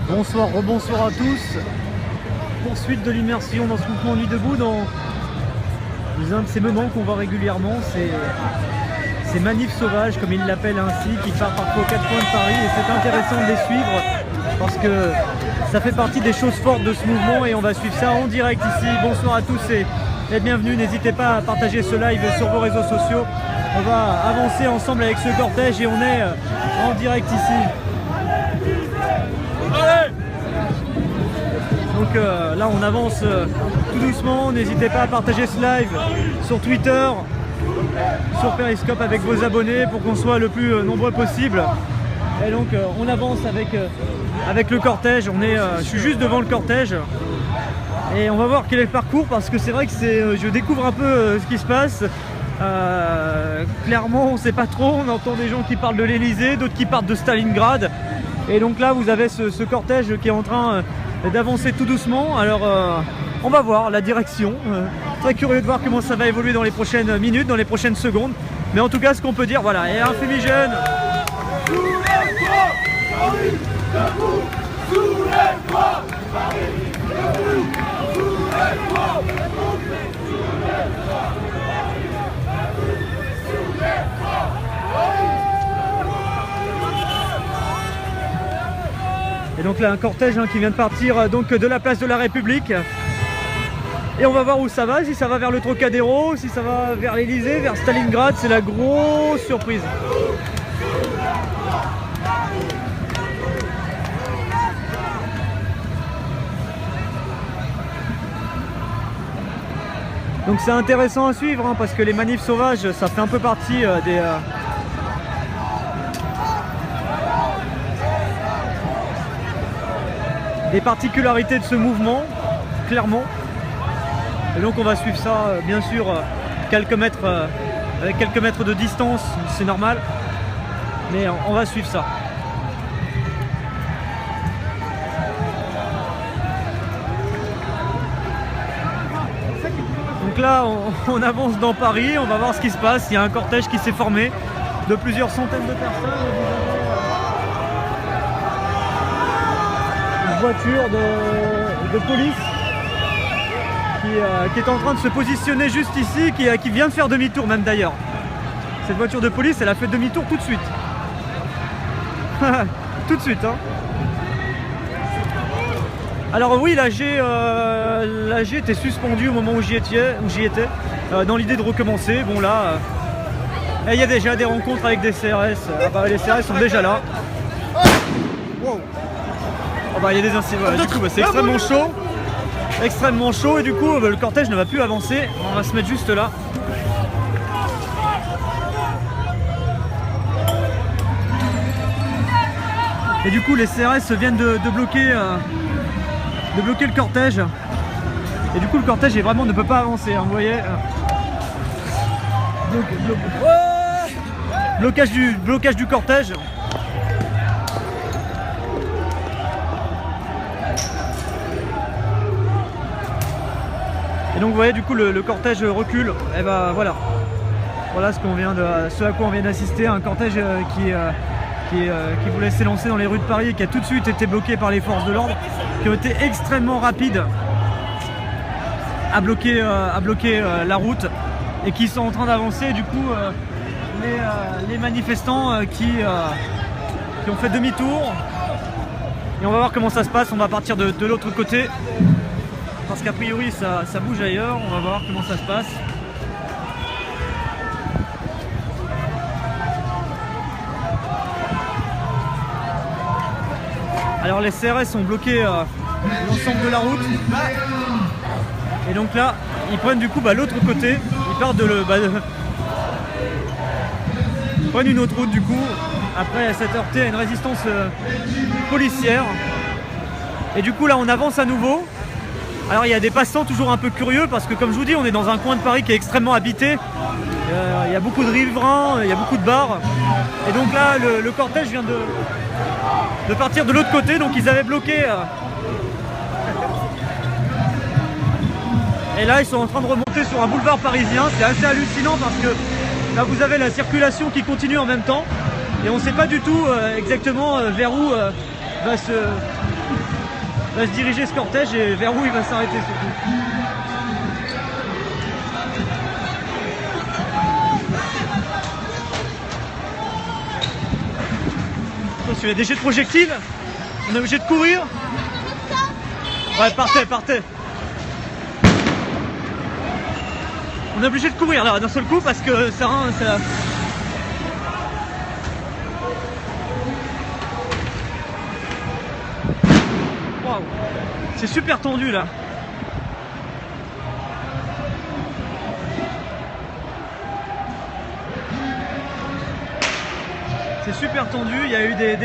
Bonsoir, rebonsoir à tous. Poursuite de l'immersion dans ce mouvement Nuit debout, dans un de ces moments qu'on voit régulièrement, ces manifs sauvages, comme ils l'appellent ainsi, qui partent parfois aux quatre coins de Paris, et c'est intéressant de les suivre parce que ça fait partie des choses fortes de ce mouvement et on va suivre ça en direct ici. Bonsoir à tous et bienvenue, n'hésitez pas à partager ce live sur vos réseaux sociaux. On va avancer ensemble avec ce cortège et on est en direct ici. Donc là on avance tout doucement, n'hésitez pas à partager ce live sur Twitter, sur Periscope avec vos abonnés pour qu'on soit le plus nombreux possible. Et donc on avance avec le cortège, je suis juste devant le cortège et on va voir quel est le parcours parce que c'est vrai que je découvre un peu ce qui se passe. Clairement on sait pas trop, on entend des gens qui parlent de l'Elysée, d'autres qui partent de Stalingrad. Et donc là vous avez ce cortège qui est en train d'avancer tout doucement. Alors on va voir la direction, très curieux de voir comment ça va évoluer dans les prochaines minutes, dans les prochaines secondes. Mais en tout cas ce qu'on peut dire, voilà, et un fumigène. Et donc là un cortège qui vient de partir donc de la place de la République. Et on va voir où ça va, si ça va vers le Trocadéro, si ça va vers l'Elysée, vers Stalingrad, c'est la grosse surprise. Donc c'est intéressant à suivre parce que les manifs sauvages ça fait un peu partie des particularités de ce mouvement, clairement. Et donc on va suivre ça bien sûr avec quelques mètres de distance, c'est normal, mais on va suivre ça. Donc là on avance dans Paris, on va voir ce qui se passe. Il y a un cortège qui s'est formé de plusieurs centaines de personnes. Une voiture de police qui est en train de se positionner juste ici, qui vient de faire demi-tour même d'ailleurs. Cette voiture de police elle a fait demi-tour tout de suite. Tout de suite Alors oui, l'AG était suspendu au moment où j'y étais, dans l'idée de recommencer. Bon là, il y a déjà des rencontres avec des CRS. Les CRS sont déjà là. Wow. Il y a des incidents. Du coup c'est extrêmement chaud et du coup le cortège ne va plus avancer. On va se mettre juste là. Et du coup les CRS viennent de bloquer le cortège. Et du coup le cortège ne peut pas avancer, vous voyez. Blocage du cortège. Et donc vous voyez du coup le cortège recule. Et bah voilà ce à quoi on vient d'assister, un cortège qui voulait s'élancer dans les rues de Paris et qui a tout de suite été bloqué par les forces de l'ordre qui ont été extrêmement rapides à bloquer la route et qui sont en train d'avancer. Du coup les manifestants qui ont fait demi-tour et on va voir comment ça se passe. On va partir de l'autre côté parce qu'a priori ça bouge ailleurs. On va voir comment ça se passe. Alors les CRS ont bloqué l'ensemble de la route. Et donc là ils prennent du coup l'autre côté. Ils partent ils prennent une autre route du coup. Après s'être heurté à une résistance policière. Et du coup là on avance à nouveau. Alors il y a des passants toujours un peu curieux parce que comme je vous dis on est dans un coin de Paris qui est extrêmement habité. Il y a beaucoup de riverains, il y a beaucoup de bars. Et donc là le cortège vient de partir de l'autre côté, donc ils avaient bloqué. Et là ils sont en train de remonter sur un boulevard parisien, c'est assez hallucinant parce que là vous avez la circulation qui continue en même temps et on ne sait pas du tout exactement vers où va se va se diriger ce cortège et vers où il va s'arrêter surtout. Attention, il y a des jets de projectiles. On est obligé de courir. Ouais, partez. On est obligé de courir là d'un seul coup parce que ça. Waouh, c'est super tendu là. C'est super tendu, il y a eu des